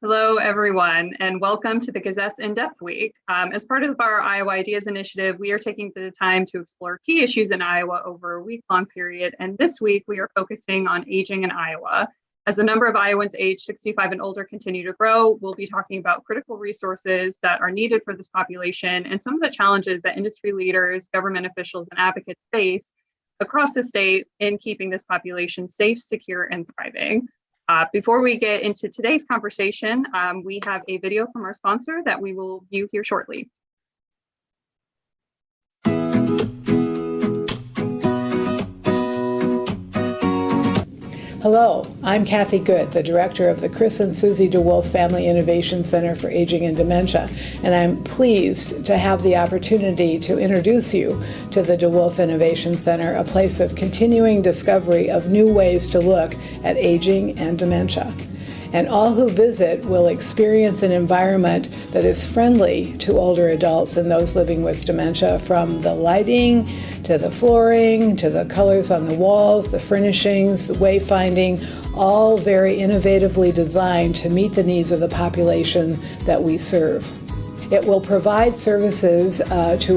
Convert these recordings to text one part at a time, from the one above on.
Hello, everyone, and welcome to the Gazette's In-Depth Week. As part of our Iowa Ideas Initiative, we are taking the time to explore key issues in Iowa over a week-long period, and this week we are focusing on aging in Iowa. As the number of Iowans aged 65 and older continue to grow, we'll be talking about critical resources that are needed for this population and some of the challenges that industry leaders, government officials, and advocates face across the state in keeping this population safe, secure, and thriving. Before we get into today's conversation, we have a video from our sponsor that we will view here shortly. Hello, I'm Kathy Good, the director of the Chris and Susie DeWolf Family Innovation Center for Aging and Dementia, and I'm pleased to have the opportunity to introduce you to the DeWolf Innovation Center, a place of continuing discovery of new ways to look at aging and dementia. And all who visit will experience an environment that is friendly to older adults and those living with dementia, from the lighting to the flooring to the colors on the walls, the furnishings, the wayfinding, all very innovatively designed to meet the needs of the population that we serve. It will provide services to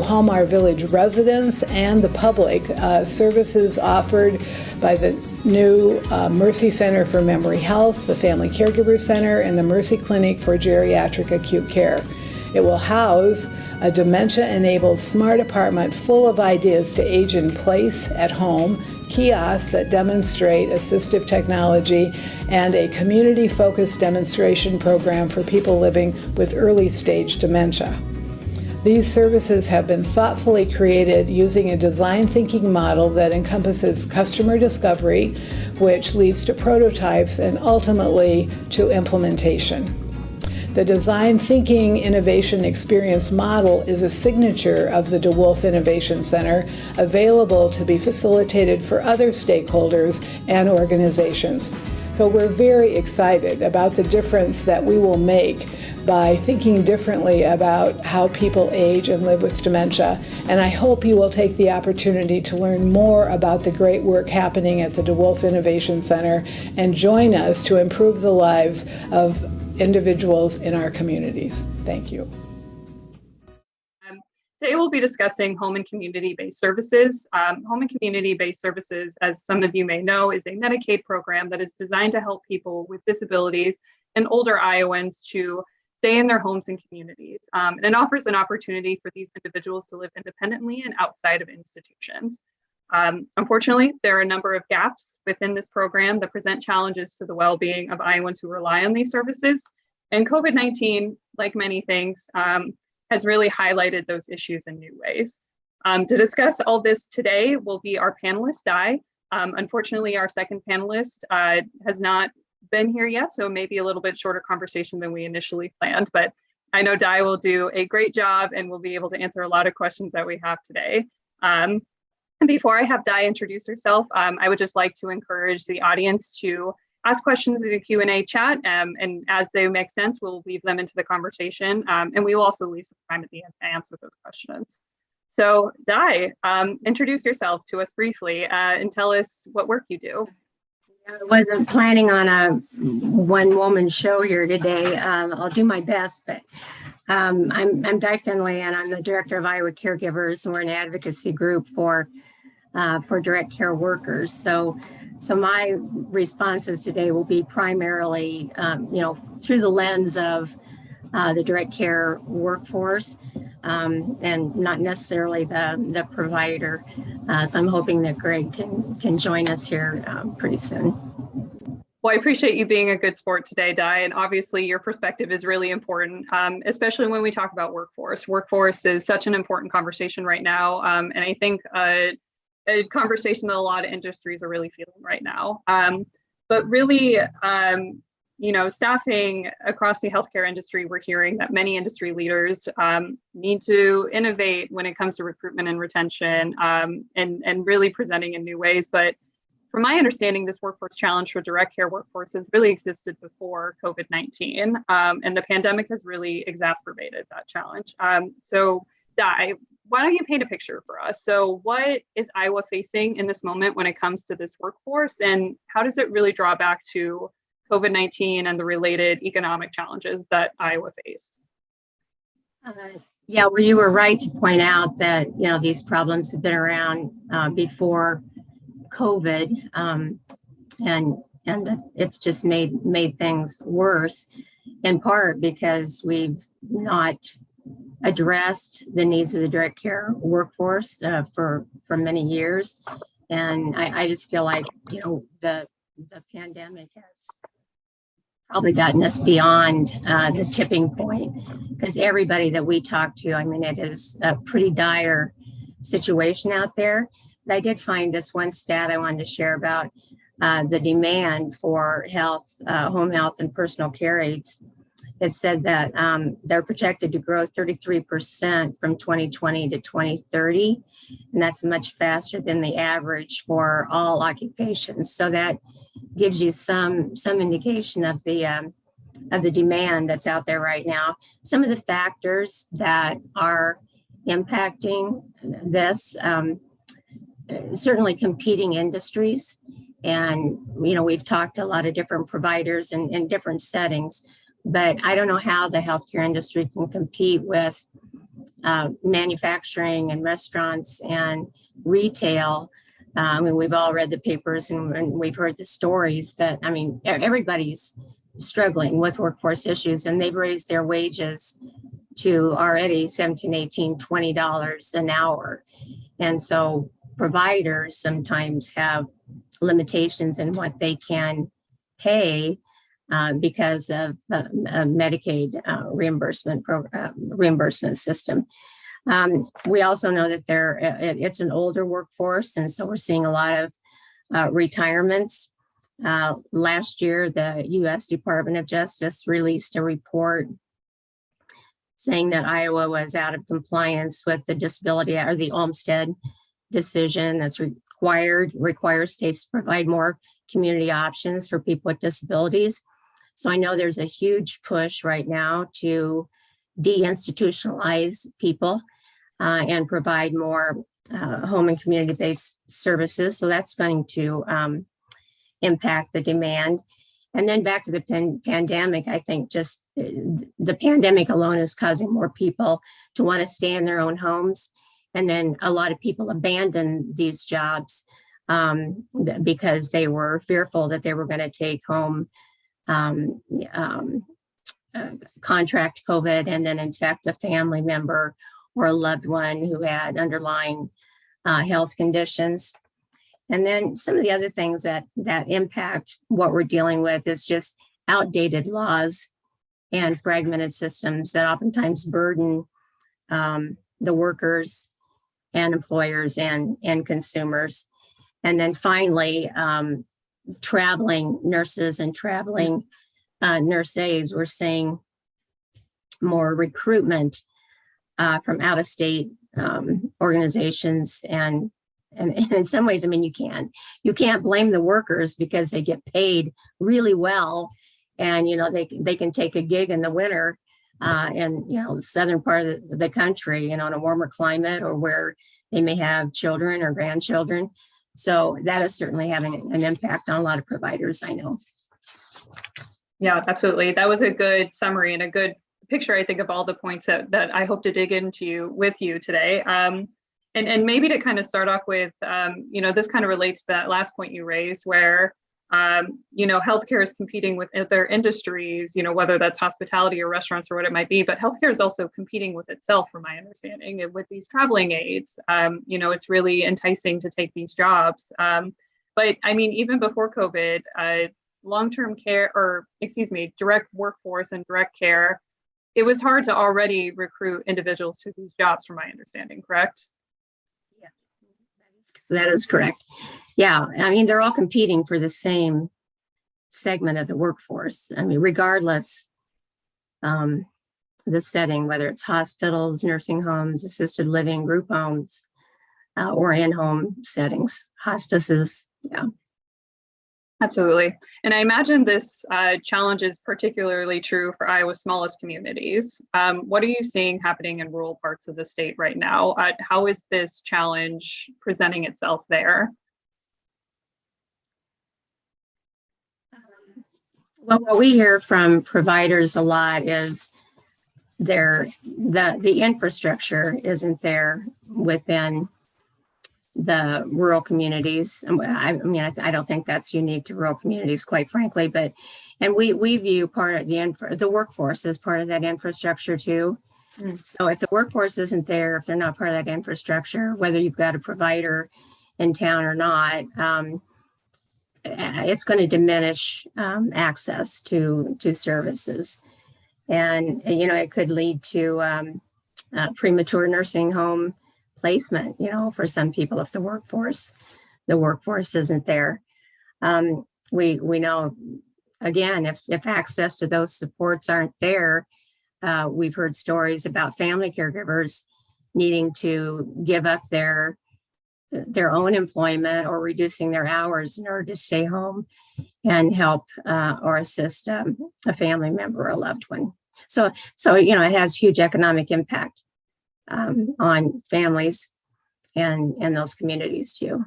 Halmar Village residents and the public, services offered by the new Mercy Center for Memory Health, the Family Caregivers Center, and the Mercy Clinic for Geriatric Acute Care. It will house a dementia-enabled smart apartment full of ideas to age in place at home, kiosks that demonstrate assistive technology, and a community-focused demonstration program for people living with early-stage dementia. These services have been thoughtfully created using a design thinking model that encompasses customer discovery, which leads to prototypes and ultimately to implementation. The Design Thinking Innovation Experience model is a signature of the DeWolf Innovation Center, available to be facilitated for other stakeholders and organizations. So we're very excited about the difference that we will make by thinking differently about how people age and live with dementia. And I hope you will take the opportunity to learn more about the great work happening at the DeWolf Innovation Center and join us to improve the lives of individuals in our communities. Thank you. Today we'll be discussing home and community-based services. Home and community-based services, as some of you may know, is a Medicaid program that is designed to help people with disabilities and older Iowans to stay in their homes and communities. And it offers an opportunity for these individuals to live independently and outside of institutions. Unfortunately, there are a number of gaps within this program that present challenges to the well-being of Iowans who rely on these services. And COVID-19, like many things, has really highlighted those issues in new ways. To discuss all this today will be our panelist, Di. Unfortunately, our second panelist has not been here yet, so maybe a little bit shorter conversation than we initially planned, but I know Di will do a great job and will be able to answer a lot of questions that we have today. Before I have Di introduce herself, I would just like to encourage the audience to ask questions in the Q&A chat, and as they make sense, we'll weave them into the conversation, and we will also leave some time at the end to answer those questions. So Di, introduce yourself to us briefly and tell us what work you do. I wasn't planning on a one-woman show here today. I'll do my best, but I'm Di Finley, and I'm the director of Iowa Caregivers, and we're an advocacy group for direct care workers. So my responses today will be primarily, through the lens of the direct care workforce, and not necessarily the provider. So I'm hoping that Greg can join us here pretty soon. Well, I appreciate you being a good sport today, Di, and obviously your perspective is really important, especially when we talk about workforce. Workforce is such an important conversation right now, and I think a conversation that a lot of industries are really feeling right now. But really, staffing across the healthcare industry, we're hearing that many industry leaders need to innovate when it comes to recruitment and retention, and really presenting in new ways. But from my understanding, this workforce challenge for direct care workforce has really existed before COVID-19, and the pandemic has really exacerbated that challenge. So Di, why don't you paint a picture for us? So what is Iowa facing in this moment when it comes to this workforce, and how does it really draw back to COVID-19 and the related economic challenges that Iowa faced? Yeah, well, you were right to point out that, these problems have been around before COVID, and it's just made things worse, in part because we've not addressed the needs of the direct care workforce for many years, and I just feel like the pandemic has probably gotten us beyond the tipping point, because everybody that we talk to, I mean, it is a pretty dire situation out there. But I did find this one stat I wanted to share about the demand for health, home health, and personal care aides. It said that they're projected to grow 33% from 2020 to 2030, and that's much faster than the average for all occupations. So that gives you some indication of the demand that's out there right now. Some of the factors that are impacting this, certainly competing industries, and we've talked to a lot of different providers in different settings, but I don't know how the healthcare industry can compete with manufacturing and restaurants and retail. I mean, we've all read the papers and we've heard the stories that, I mean, everybody's struggling with workforce issues, and they've raised their wages to already $17, $18, $20 an hour. And so providers sometimes have limitations in what they can pay because of Medicaid reimbursement system. We also know that it's an older workforce, and so we're seeing a lot of retirements. Last year, the U.S. Department of Justice released a report saying that Iowa was out of compliance with the disability or the Olmstead decision that's requires states to provide more community options for people with disabilities. So I know there's a huge push right now to deinstitutionalize people and provide more home and community-based services. So that's going to impact the demand. And then back to the pandemic, I think just the pandemic alone is causing more people to want to stay in their own homes. And then a lot of people abandon these jobs because they were fearful that they were going to take home contract COVID and then infect a family member or a loved one who had underlying health conditions. And then some of the other things that impact what we're dealing with is just outdated laws and fragmented systems that oftentimes burden the workers and employers and consumers. And then finally, traveling nurses and traveling nurse aides, we're seeing more recruitment from out-of-state organizations, and in some ways, I mean, you can't blame the workers because they get paid really well, and they can take a gig in the winter in the southern part of the country, in a warmer climate, or where they may have children or grandchildren. So that is certainly having an impact on a lot of providers, I know. Yeah, absolutely. That was a good summary and a good picture, I think, of all the points that I hope to dig into with you today. And maybe to kind of start off with, this kind of relates to that last point you raised, where, healthcare is competing with other industries, whether that's hospitality or restaurants or what it might be, but healthcare is also competing with itself, from my understanding. And with these traveling aides, it's really enticing to take these jobs. But I mean, even before COVID, long-term care, direct workforce and direct care, it was hard to already recruit individuals to these jobs, from my understanding, correct? Yeah, that is correct. Yeah, I mean, they're all competing for the same segment of the workforce. I mean, regardless the setting, whether it's hospitals, nursing homes, assisted living, group homes, or in-home settings, hospices. Yeah. Absolutely. And I imagine this challenge is particularly true for Iowa's smallest communities. What are you seeing happening in rural parts of the state right now? How is this challenge presenting itself there? Well, what we hear from providers a lot is the infrastructure isn't there within the rural communities. I mean, I don't think that's unique to rural communities, quite frankly, and we view part of the workforce as part of that infrastructure too. So if the workforce isn't there, if they're not part of that infrastructure, whether you've got a provider in town or not, it's going to diminish access to services. And, it could lead to premature nursing home placement, for some people if the workforce isn't there. We know, again, if access to those supports aren't there, we've heard stories about family caregivers needing to give up their own employment or reducing their hours in order to stay home and help or assist a family member or a loved one. So it has huge economic impact on families and those communities too.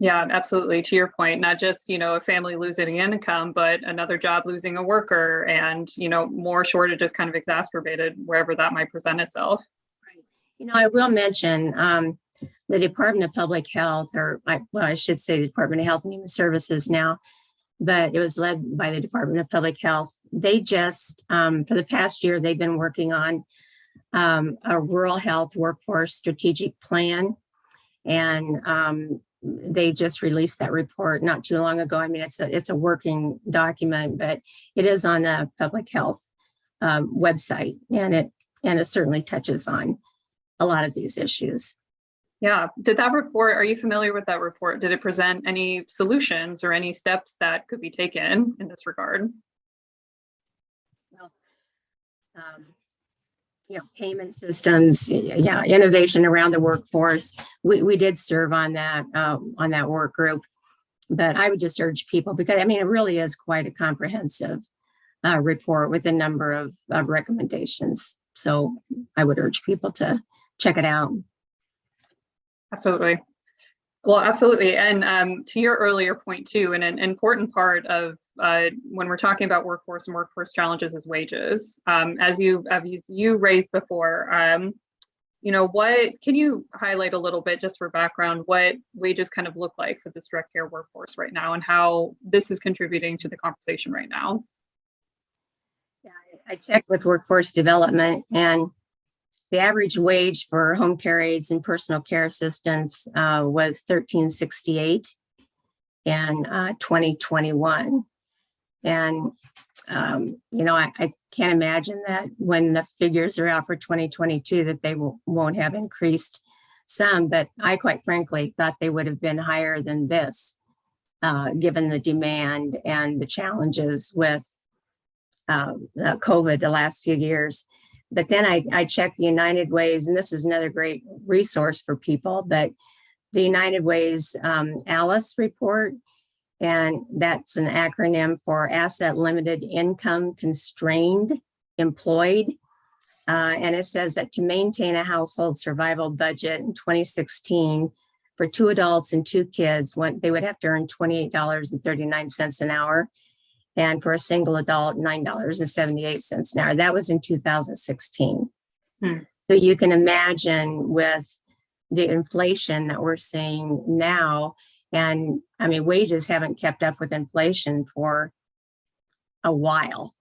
Yeah, absolutely. To your point, not just, a family losing income, but another job losing a worker, and, more shortages kind of exacerbated wherever that might present itself. Right. I will mention the Department of Public Health, I should say the Department of Health and Human Services now, but it was led by the Department of Public Health. They just, for the past year, they've been working on a rural health workforce strategic plan. And they just released that report not too long ago. I mean, it's a working document, but it is on the public health website, and it certainly touches on a lot of these issues. Yeah. Are you familiar with that report? Did it present any solutions or any steps that could be taken in this regard? Well, payment systems, innovation around the workforce. We did serve on that work group, but I would just urge people, because it really is quite a comprehensive report with a number of recommendations. So I would urge people to check it out. Absolutely. Well, absolutely. And to your earlier point too, and an important part of when we're talking about workforce and workforce challenges is wages. As you raised before, what can you highlight a little bit, just for background, what wages kind of look like for this direct care workforce right now, and how this is contributing to the conversation right now? Yeah, I checked with workforce development, and the average wage for home care aides and personal care assistants was $13.68 in 2021. And, I can't imagine that when the figures are out for 2022 that they won't have increased some, but I quite frankly thought they would have been higher than this, given the demand and the challenges with COVID the last few years. But then I checked the United Way's, and this is another great resource for people, but the United Way's ALICE report, and that's an acronym for Asset Limited Income Constrained Employed. And it says that to maintain a household survival budget in 2016 for 2 adults and 2 kids, they would have to earn $28.39 an hour. And for a single adult, $9.78 an hour. That was in 2016. So you can imagine with the inflation that we're seeing now, and wages haven't kept up with inflation for a while.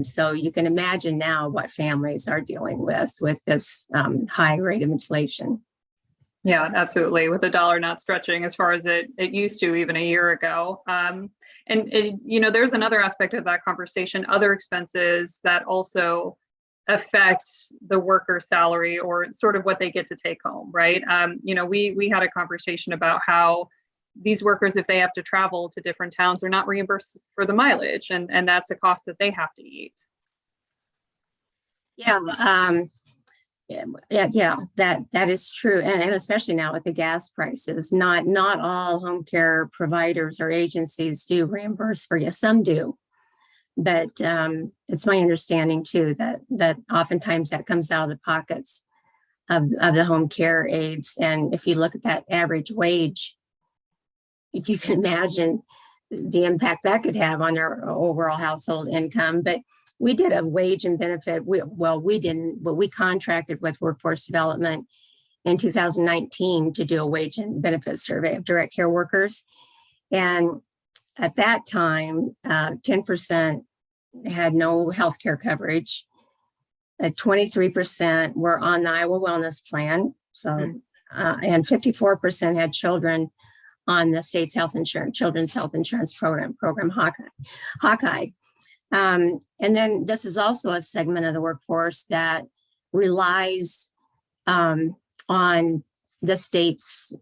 So you can imagine now what families are dealing with this high rate of inflation. Yeah, absolutely. With the dollar not stretching as far as it used to even a year ago. And there's another aspect of that conversation, other expenses that also affect the worker's salary or sort of what they get to take home, right? We had a conversation about how these workers, if they have to travel to different towns, are not reimbursed for the mileage, and that's a cost that they have to eat. That is true, and especially now with the gas prices, not all home care providers or agencies do reimburse for you. Some do, but it's my understanding too that oftentimes that comes out of the pockets of the home care aides. And if you look at that average wage, you can imagine the impact that could have on their overall household income. But we did a wage and benefit. We didn't, but we contracted with Workforce Development in 2019 to do a wage and benefit survey of direct care workers. And at that time, 10% had no health care coverage. 23% were on the Iowa Wellness Plan. So, and 54% had children on the state's health insurance, children's health insurance program Hawkeye. And then this is also a segment of the workforce that relies on the state's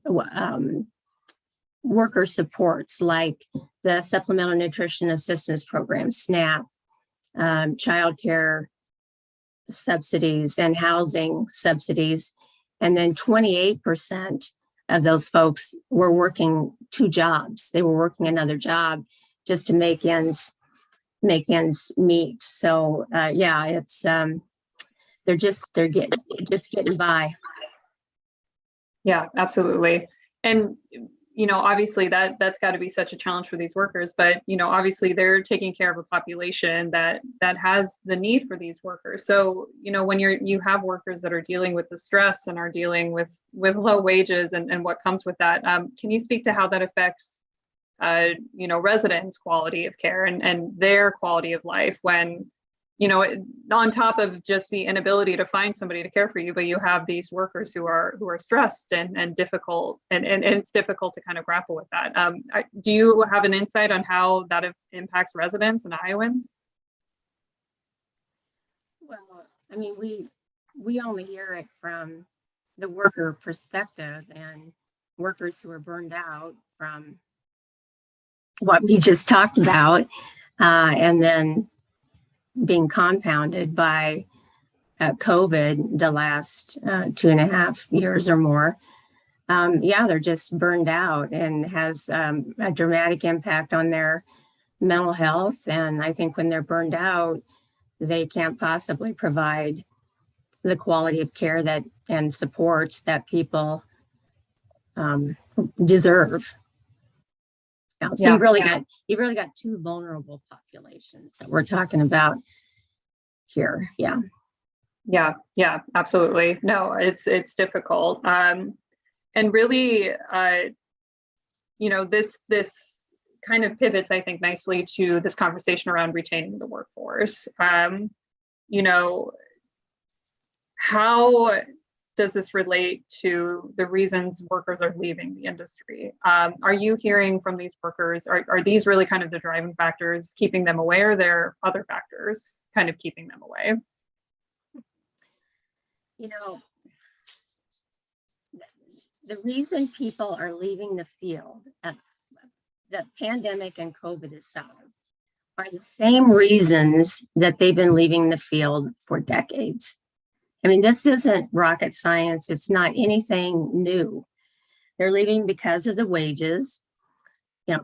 worker supports, like the Supplemental Nutrition Assistance Program, SNAP, childcare subsidies and housing subsidies. And then 28% of those folks were working 2 jobs. They were working another job just to make ends meet. So yeah, it's they're just getting by. Yeah, absolutely. And obviously that's got to be such a challenge for these workers, but obviously they're taking care of a population that has the need for these workers. So when you have workers that are dealing with the stress and are dealing with low wages and what comes with that, can you speak to how that affects residents' quality of care and their quality of life when on top of just the inability to find somebody to care for you, but you have these workers who are stressed and difficult, and it's difficult to kind of grapple with that. Do you have an insight on how that impacts residents and Iowans? Well, I mean, we only hear it from the worker perspective and workers who are burned out from what we just talked about, and then being compounded by COVID the last 2.5 years or more. Yeah, they're just burned out and has a dramatic impact on their mental health. And I think when they're burned out, they can't possibly provide the quality of care that and support that people deserve. So you've really got 2 vulnerable populations that we're talking about here. Yeah, absolutely. No, it's difficult. And really, this kind of pivots, I think, nicely to this conversation around retaining the workforce. How does this relate to the reasons workers are leaving the industry? Are you hearing from these workers, are these really kind of the driving factors keeping them away, or are there other factors kind of keeping them away? The reason people are leaving the field, the pandemic and COVID aside, are the same reasons that they've been leaving the field for decades. I mean, this isn't rocket science. It's not anything new. They're leaving because of the wages.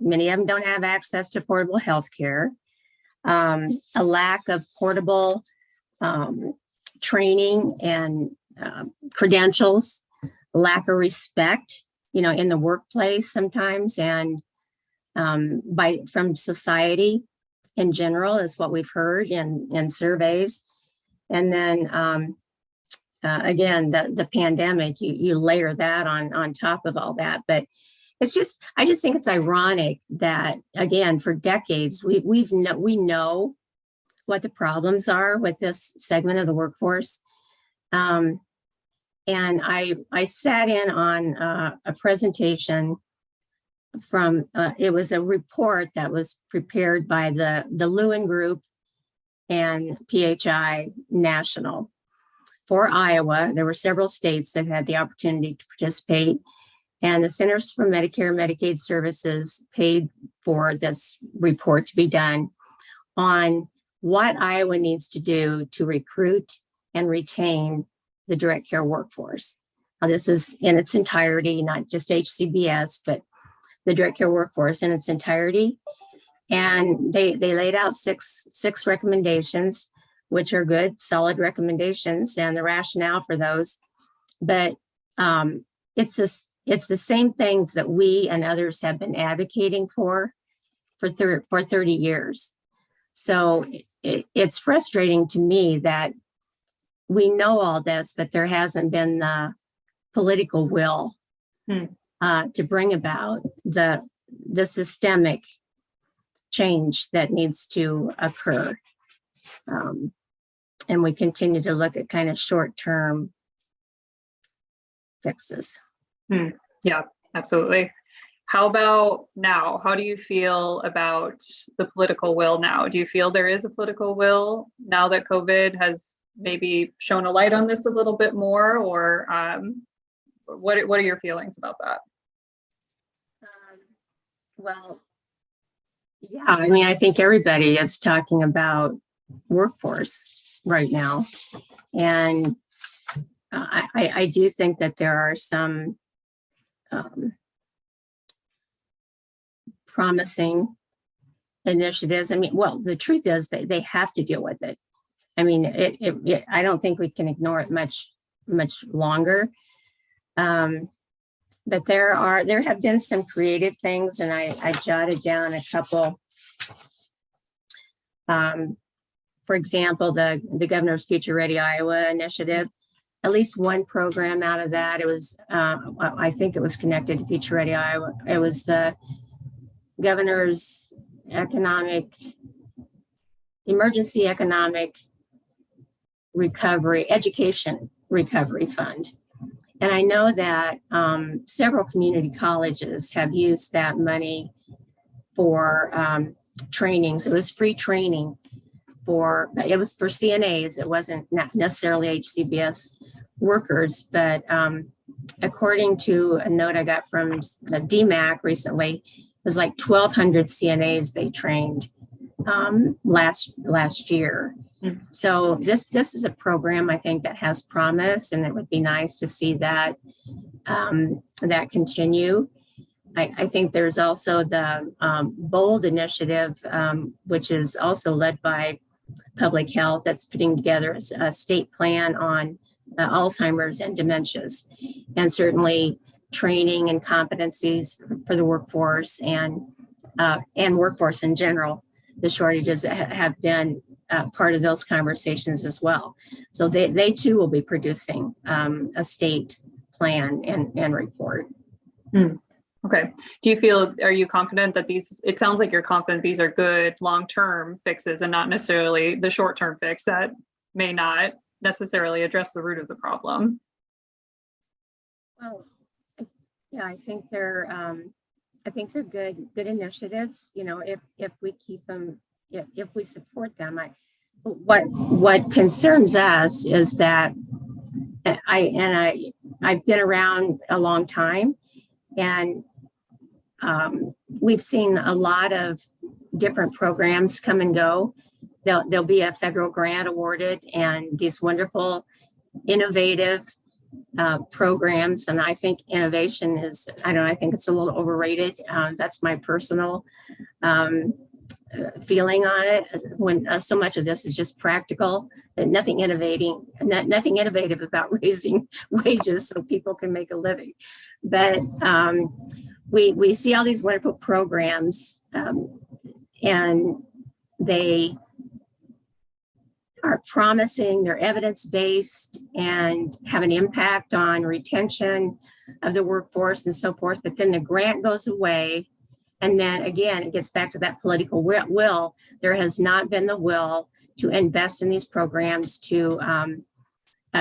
Many of them don't have access to portable health care, a lack of portable training and credentials, lack of respect, in the workplace sometimes, and from society in general is what we've heard in surveys. And then again, the pandemic, you layer that on top of all that. But I just think it's ironic that, again, for decades, we know what the problems are with this segment of the workforce. And I sat in on a presentation from, it was a report that was prepared by the Lewin Group and PHI National for Iowa. There were several states that had the opportunity to participate, and the Centers for Medicare and Medicaid Services paid for this report to be done on what Iowa needs to do to recruit and retain the direct care workforce. Now, this is in its entirety, not just HCBS, but the direct care workforce in its entirety. And they laid out six recommendations, which are good, solid recommendations, and the rationale for those. But it's the same things that we and others have been advocating for for 30 years. So it's frustrating to me that we know all this, but there hasn't been the political will to bring about the systemic change that needs to occur. And we continue to look at kind of short-term fixes. Yeah, absolutely. How about now? How do you feel about the political will now? Do you feel there is a political will now that COVID has maybe shown a light on this a little bit more, or what are your feelings about that? Well, yeah, I mean, I think everybody is talking about workforce right now. And I do think that there are some promising initiatives. I mean, well, the truth is that they have to deal with it. I mean, I don't think we can ignore it much longer. But there have been some creative things, and I jotted down a couple. For example, the Governor's Future Ready Iowa initiative. At least one program out of that. It was, I think it was connected to Future Ready Iowa. It was the Governor's Emergency Economic Recovery, Education Recovery Fund. And I know that several community colleges have used that money for trainings. It was free training it was for CNAs. It wasn't necessarily HCBS workers, but according to a note I got from the DMAC recently, it was like 1,200 CNAs they trained last year. So this is a program I think that has promise, and it would be nice to see that that continue. I think there's also the BOLD initiative, which is also led by Public Health, that's putting together a state plan on Alzheimer's and dementias, and certainly training and competencies for the workforce and workforce in general. The shortages have been part of those conversations as well. So they too will be producing a state plan and report. Okay. Are you confident that it sounds like you're confident these are good long-term fixes and not necessarily the short-term fix that may not necessarily address the root of the problem? Well, yeah, I think they're good initiatives. You know, if we keep them, if we support them. What concerns us is that I've been around a long time, and we've seen a lot of different programs come and go. There'll be a federal grant awarded, and these wonderful, innovative programs. And I think innovation is, I think it's a little overrated. That's my personal feeling on it. When so much of this is just practical, and nothing innovative about raising wages so people can make a living. But we see all these wonderful programs, and they are promising, they're evidence-based and have an impact on retention of the workforce and so forth. But then the grant goes away. And then again, it gets back to that political will. There has not been the will to invest in these programs to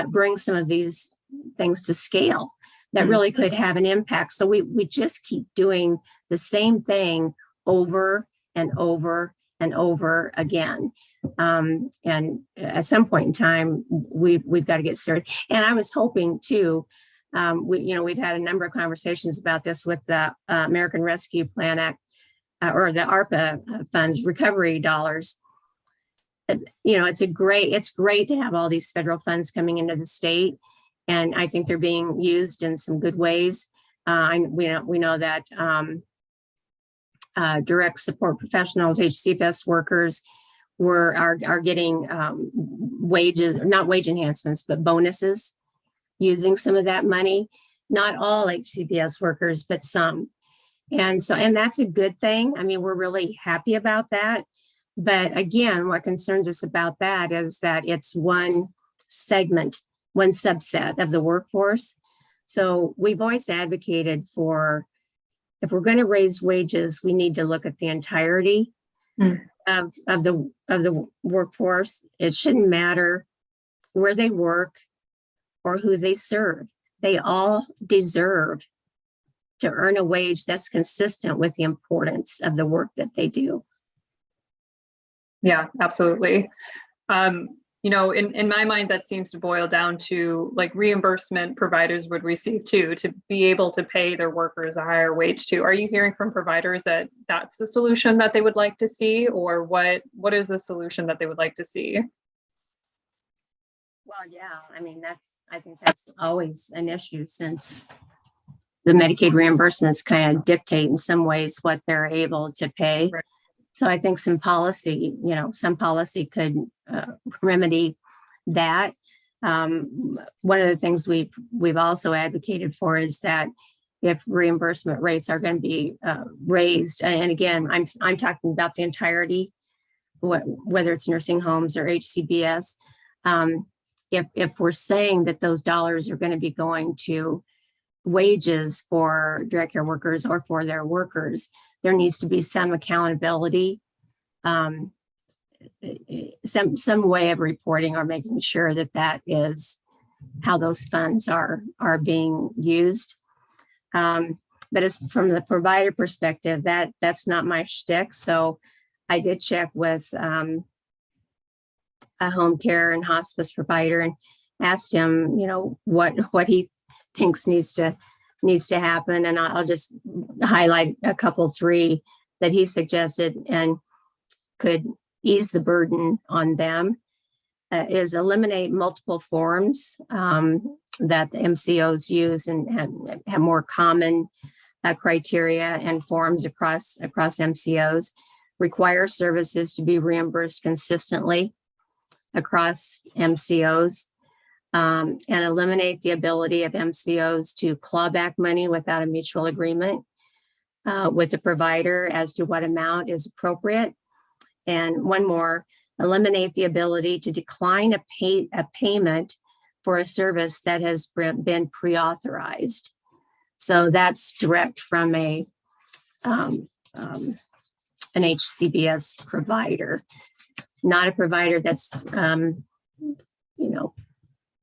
bring some of these things to scale that really could have an impact. So we just keep doing the same thing over and over and over again. And at some point in time, we've got to get serious. And I was hoping too, we've had a number of conversations about this with the American Rescue Plan Act, or the ARPA funds, recovery dollars. It's great to have all these federal funds coming into the state, and I think they're being used in some good ways. We know that direct support professionals, HCBS workers, are getting wages, not wage enhancements, but bonuses using some of that money. Not all HCBS workers, but some. And that's a good thing. I mean, we're really happy about that. But again, what concerns us about that is that it's one segment, one subset of the workforce. So we've always advocated for, if we're going to raise wages, we need to look at the entirety of the workforce. It shouldn't matter where they work or who they serve. They all deserve to earn a wage that's consistent with the importance of the work that they do. Yeah, absolutely. In my mind, that seems to boil down to like reimbursement providers would receive too, to be able to pay their workers a higher wage too. Are you hearing from providers that that's the solution that they would like to see, or what is the solution that they would like to see? Well, yeah, I mean, I think that's always an issue, since the Medicaid reimbursements kind of dictate in some ways what they're able to pay. Right. So I think some policy could remedy that. One of the things we've also advocated for is that if reimbursement rates are going to be raised, and again, I'm talking about the entirety, whether it's nursing homes or HCBS, if we're saying that those dollars are going to be going to wages for direct care workers or for their workers, there needs to be some accountability, some way of reporting or making sure that is how those funds are being used. But as from the provider perspective, that's not my shtick. So I did check with a home care and hospice provider and asked him, what he thinks needs to happen. And I'll just highlight a couple, three that he suggested and could ease the burden on them, is eliminate multiple forms that the MCOs use and have more common criteria and forms across MCOs, require services to be reimbursed consistently across MCOs, and eliminate the ability of MCOs to claw back money without a mutual agreement with the provider as to what amount is appropriate. And one more, eliminate the ability to decline a payment for a service that has been pre-authorized. So that's direct from an HCBS provider, not a provider that's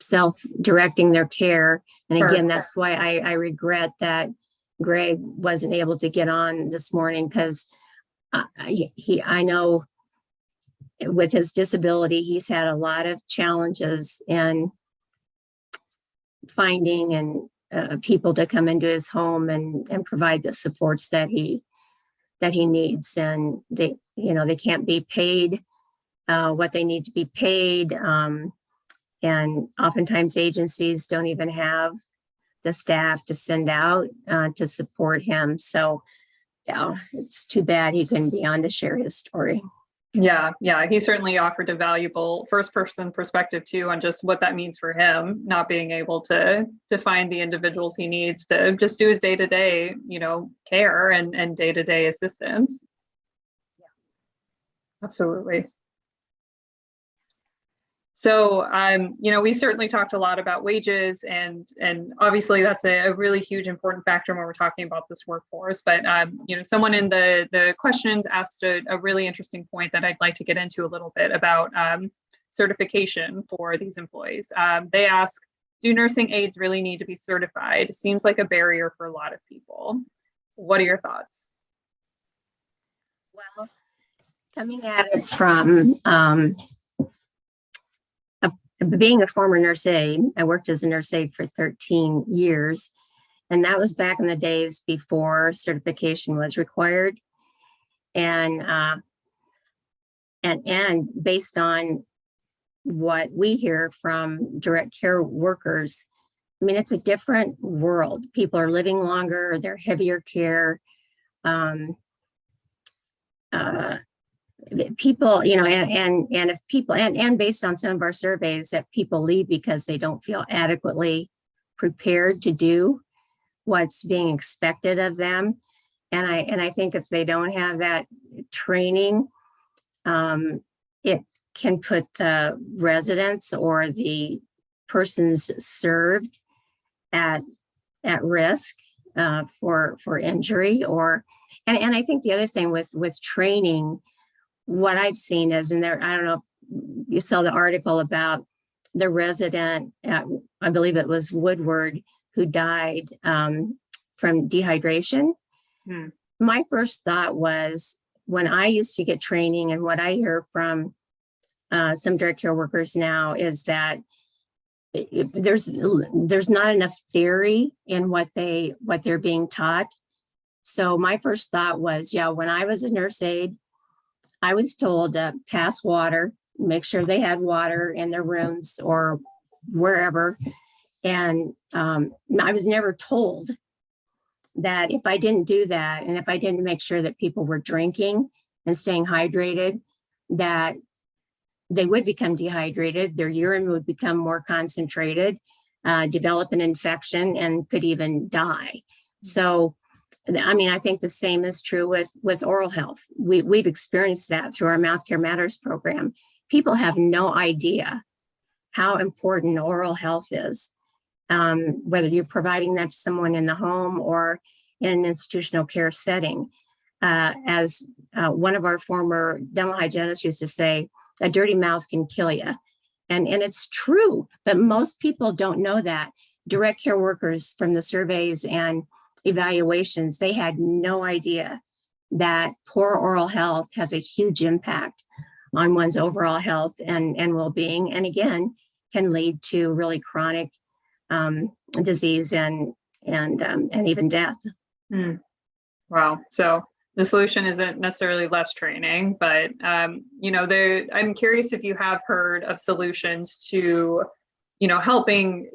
self-directing their care. And again, that's why I regret that Greg wasn't able to get on this morning, because I know with his disability, he's had a lot of challenges in finding and people to come into his home and provide the supports that he needs. And they can't be paid what they need to be paid. And oftentimes agencies don't even have the staff to send out to support him. So yeah, it's too bad he couldn't be on to share his story. Yeah. He certainly offered a valuable first-person perspective too on just what that means for him, not being able to find the individuals he needs to just do his day-to-day, care and day-to-day assistance. Yeah. Absolutely. So, we certainly talked a lot about wages, and obviously that's a really huge important factor when we're talking about this workforce. But, someone in the questions asked a really interesting point that I'd like to get into a little bit about certification for these employees. They ask, do nursing aides really need to be certified? It seems like a barrier for a lot of people. What are your thoughts? Well, coming at it from being a former nurse aide, I worked as a nurse aide for 13 years, and that was back in the days before certification was required. And based on what we hear from direct care workers, I mean, it's a different world. People are living longer, they're heavier care. People, and if people, and based on some of our surveys, that people leave because they don't feel adequately prepared to do what's being expected of them. And I think if they don't have that training, it can put the residents or the persons served at risk for injury. And I think the other thing with training, what I've seen is, and there, I don't know if you saw the article about the resident at, I believe it was Woodward, who died from dehydration. My first thought was, when I used to get training, and what I hear from some direct care workers now, is that there's not enough theory in what they're being taught. So my first thought was, yeah, when I was a nurse aide, I was told to pass water, make sure they had water in their rooms or wherever. And I was never told that if I didn't do that, and if I didn't make sure that people were drinking and staying hydrated, that they would become dehydrated, their urine would become more concentrated, develop an infection, and could even die. So, I mean, I think the same is true with oral health. We've experienced that through our Mouth Care Matters program. People have no idea how important oral health is, whether you're providing that to someone in the home or in an institutional care setting. As one of our former dental hygienists used to say, a dirty mouth can kill you. And it's true, but most people don't know that. Direct care workers, from the surveys and evaluations, they had no idea that poor oral health has a huge impact on one's overall health and well-being, and again, can lead to really chronic disease and even death. Wow. So the solution isn't necessarily less training, but I'm curious if you have heard of solutions to, helping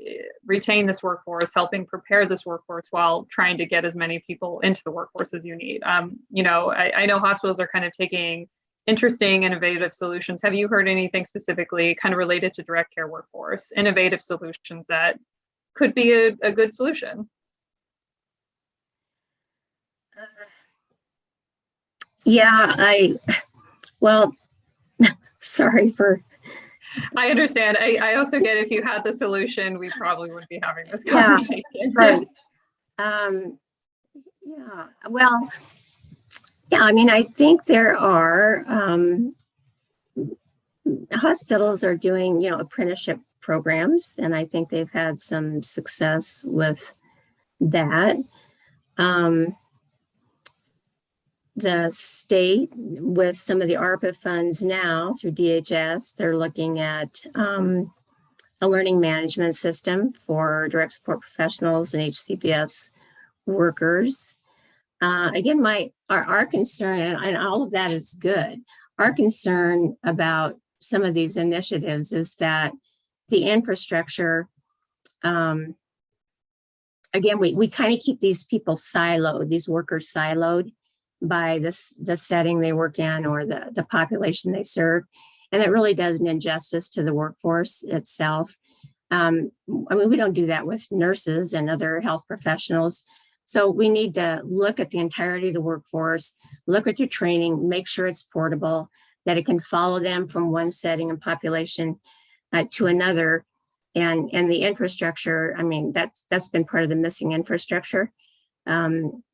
retain this workforce, helping prepare this workforce while trying to get as many people into the workforce as you need. I know hospitals are kind of taking interesting, innovative solutions. Have you heard anything specifically kind of related to direct care workforce, innovative solutions that could be a good solution? Yeah, well, sorry for. I understand. I also get, if you had the solution, we probably wouldn't be having this Yeah, conversation. right. Well, yeah, I mean, I think there are, hospitals are doing, apprenticeship programs, and I think they've had some success with that. The state, with some of the ARPA funds now through DHS, they're looking at a learning management system for direct support professionals and HCBS workers. Again, our concern, and all of that is good, our concern about some of these initiatives is that the infrastructure, again, we kind of keep these people siloed, these workers siloed by the setting they work in or the population they serve. And that really does an injustice to the workforce itself. I mean, we don't do that with nurses and other health professionals. So we need to look at the entirety of the workforce, look at their training, make sure it's portable, that it can follow them from one setting and population to another. And the infrastructure, I mean, that's been part of the missing infrastructure,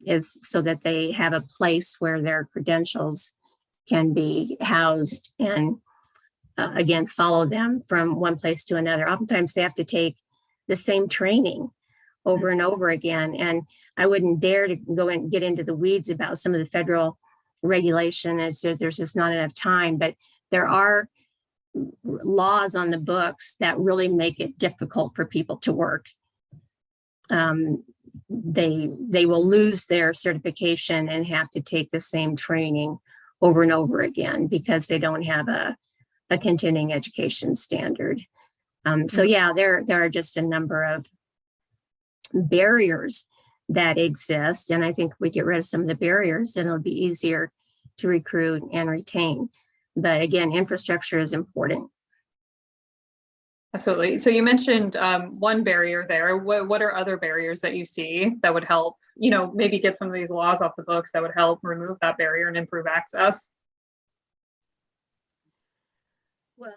is so that they have a place where their credentials can be housed and again, follow them from one place to another. Oftentimes they have to take the same training over and over again. And I wouldn't dare to go and get into the weeds about some of the federal regulation, as there's just not enough time, but there are laws on the books that really make it difficult for people to work. They will lose their certification and have to take the same training over and over again because they don't have a continuing education standard. So yeah, there are just a number of barriers that exist. And I think if we get rid of some of the barriers, then it'll be easier to recruit and retain. But again, infrastructure is important. Absolutely. So you mentioned one barrier there. What are other barriers that you see that would help, maybe get some of these laws off the books that would help remove that barrier and improve access? Well,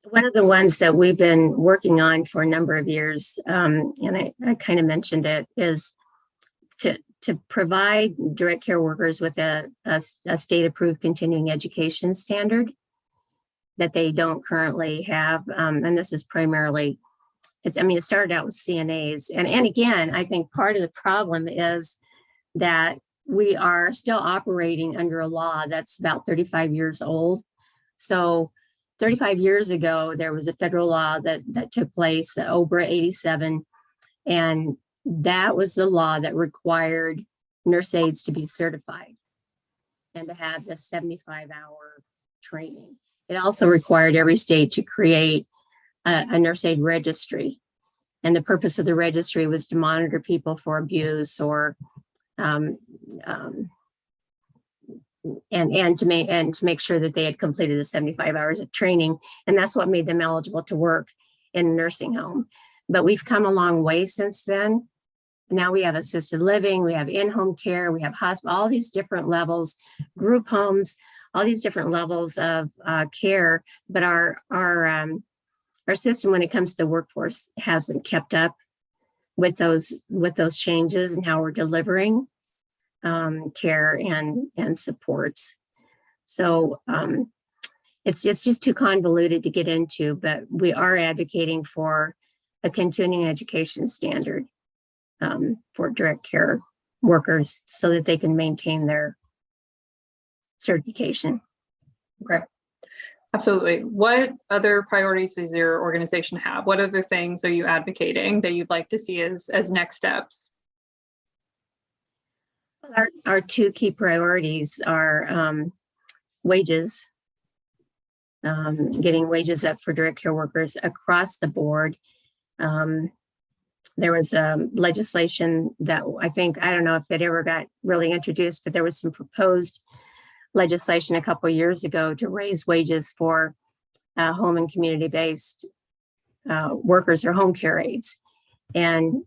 one of the ones that we've been working on for a number of years, and I kind of mentioned it, is to provide direct care workers with a state-approved continuing education standard that they don't currently have. And this is primarily, it started out with CNAs. And again, I think part of the problem is that we are still operating under a law that's about 35 years old. So 35 years ago, there was a federal law that took place, OBRA 87, and that was the law that required nurse aides to be certified and to have the 75-hour training. It also required every state to create a nurse aide registry. And the purpose of the registry was to monitor people for abuse or and to make sure that they had completed the 75 hours of training. And that's what made them eligible to work in a nursing home. But we've come a long way since then. Now we have assisted living, we have in-home care, we have hospital, all these different levels, group homes, all these different levels of care. But our system, when it comes to the workforce, hasn't kept up with those changes and how we're delivering care and supports. So it's just too convoluted to get into, but we are advocating for a continuing education standard for direct care workers so that they can maintain their certification. Okay. Absolutely. What other priorities does your organization have? What other things are you advocating that you'd like to see as next steps? Our two key priorities are wages, getting wages up for direct care workers across the board. There was legislation that I don't know if it ever got really introduced, but there was some proposed legislation a couple of years ago to raise wages for home and community-based workers or home care aides. And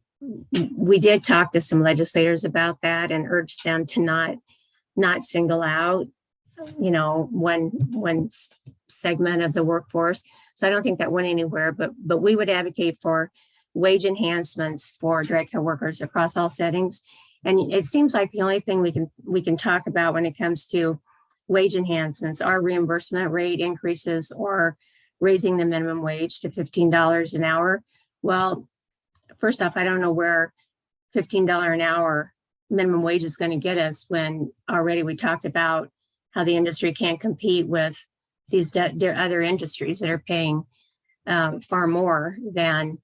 we did talk to some legislators about that and urged them to not single out, one segment of the workforce. So I don't think that went anywhere, but we would advocate for wage enhancements for direct care workers across all settings. And it seems like the only thing we can talk about when it comes to wage enhancements are reimbursement rate increases or raising the minimum wage to $15 an hour. Well, first off, I don't know where $15 an hour minimum wage is going to get us when already we talked about how the industry can't compete with these other industries that are paying far more than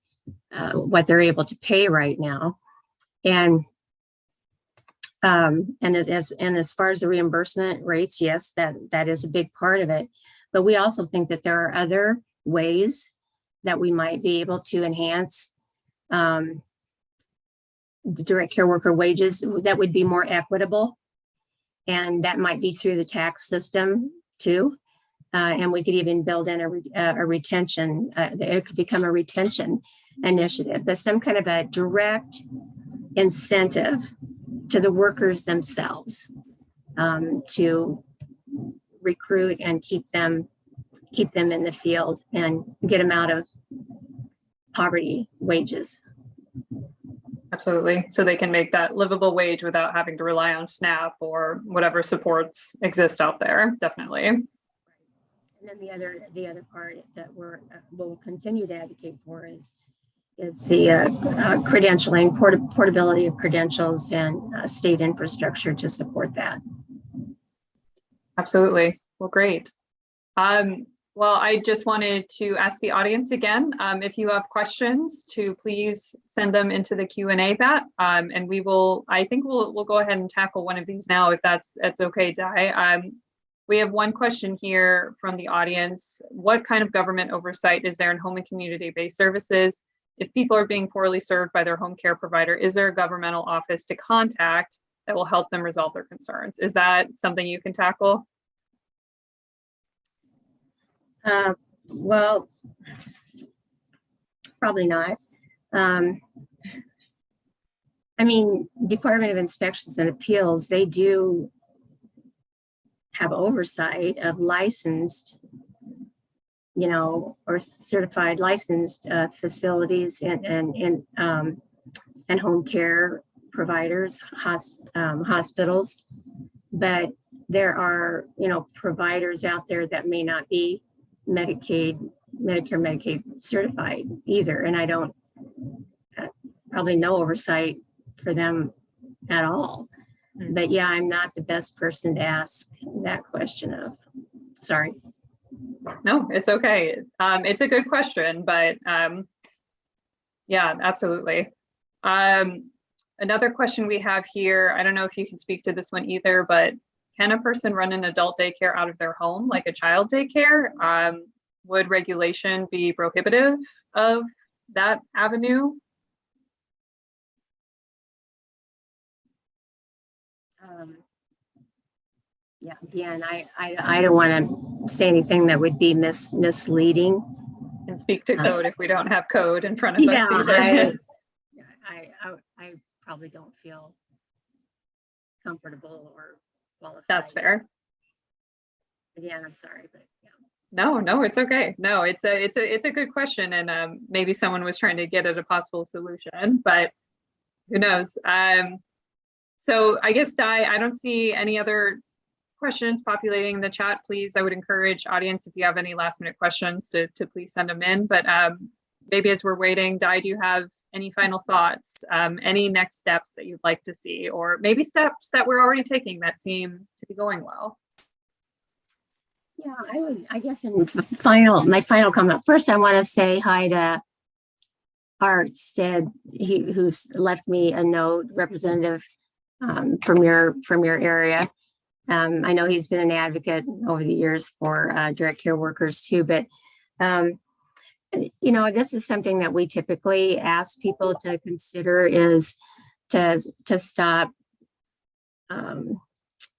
what they're able to pay right now. And as far as the reimbursement rates, yes, that is a big part of it. But we also think that there are other ways that we might be able to enhance the direct care worker wages that would be more equitable. And that might be through the tax system too. And we could even build in a retention, it could become a retention initiative, but some kind of a direct incentive to the workers themselves to recruit and keep them in the field and get them out of poverty wages. Absolutely. So they can make that livable wage without having to rely on SNAP or whatever supports exist out there. Definitely. And then the other part that we'll continue to advocate for is the credentialing, portability of credentials and state infrastructure to support that. Absolutely. Well, great. Well, I just wanted to ask the audience again, if you have questions, to please send them into the Q&A bat, and I think we'll go ahead and tackle one of these now, if that's okay, Di. We have one question here from the audience. What kind of government oversight is there in home and community-based services? If people are being poorly served by their home care provider, is there a governmental office to contact that will help them resolve their concerns? Is that something you can tackle? Well, Probably not. I mean, Department of Inspections and Appeals, they do have oversight of licensed, or certified licensed facilities and home care providers, hospitals. But there are, providers out there that may not be Medicare, Medicaid certified either. And I don't, probably no oversight for them at all. But yeah, I'm not the best person to ask that question of. Sorry. No, it's okay. It's a good question, but yeah, absolutely. Another question we have here, I don't know if you can speak to this one either, but can a person run an adult daycare out of their home, like a child daycare? Would regulation be prohibitive of that avenue? Yeah, again, I don't want to say anything that would be misleading. And speak to code if we don't have code in front of us either. I probably don't feel comfortable or qualified. That's fair. Again, I'm sorry, but yeah. No, it's okay. No, it's a good question, and maybe someone was trying to get at a possible solution, but who knows? So I guess I don't see any other questions populating the chat. Please, I would encourage audience, if you have any last minute questions to please send them in. But maybe as we're waiting, Di, do you have any final thoughts, any next steps that you'd like to see, or maybe steps that we're already taking that seem to be going well? Yeah, I guess in my final comment, first I want to say hi to Art Stead, who's left me a note, representative from your area. I know he's been an advocate over the years for direct care workers too, but this is something that we typically ask people to consider, is to stop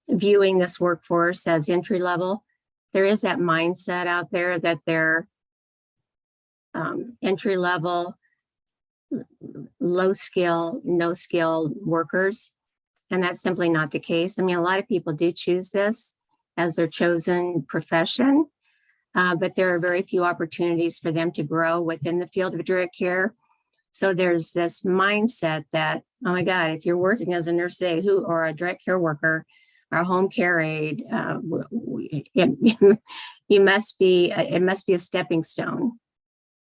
viewing this workforce as entry level. There is that mindset out there that they're entry level, low skill, no skill workers. And that's simply not the case. I mean, a lot of people do choose this as their chosen profession, but there are very few opportunities for them to grow within the field of direct care. So there's this mindset that, oh my God, if you're working as a nurse aide or a direct care worker or a home care aide, it must be a stepping stone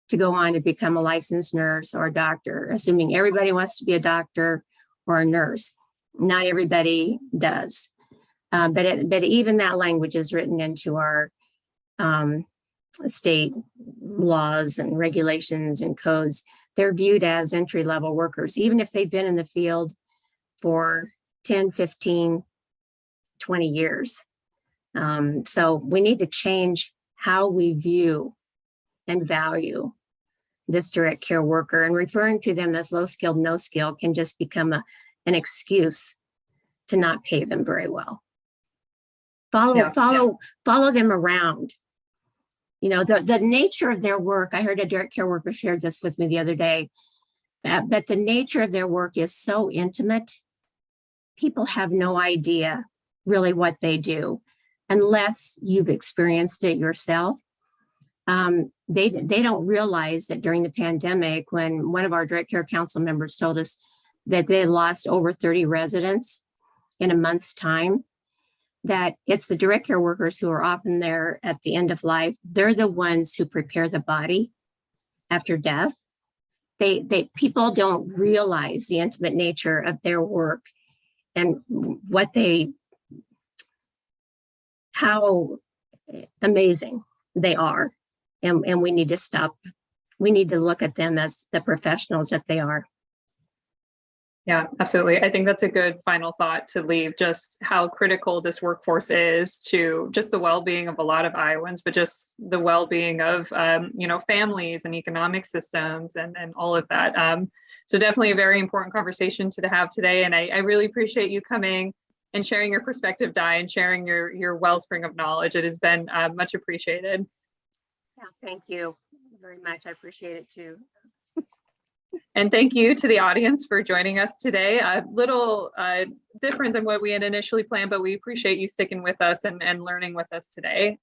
to go on to become a licensed nurse or a doctor, assuming everybody wants to be a doctor or a nurse. Not everybody does, but even that language is written into our state laws and regulations and codes. They're viewed as entry-level workers, even if they've been in the field for 10, 15, 20 years. So we need to change how we view and value this direct care worker, and referring to them as low skilled, no skill can just become an excuse to not pay them very well. Follow them around. The nature of their work, I heard a direct care worker shared this with me the other day, but the nature of their work is so intimate. People have no idea really what they do unless you've experienced it yourself. They don't realize that during the pandemic, when one of our direct care council members told us that they had lost over 30 residents in a month's time, that it's the direct care workers who are often there at the end of life. They're the ones who prepare the body after death. People don't realize the intimate nature of their work and how amazing they are. And we need to stop. We need to look at them as the professionals that they are. Yeah, absolutely. I think that's a good final thought to leave, just how critical this workforce is to just the well-being of a lot of Iowans, but just the well-being of, families and economic systems and all of that. So definitely a very important conversation to have today. And I really appreciate you coming and sharing your perspective, Di, and sharing your wellspring of knowledge. It has been much appreciated. Yeah, thank you very much. I appreciate it too. And thank you to the audience for joining us today. A little different than what we had initially planned, but we appreciate you sticking with us and learning with us today.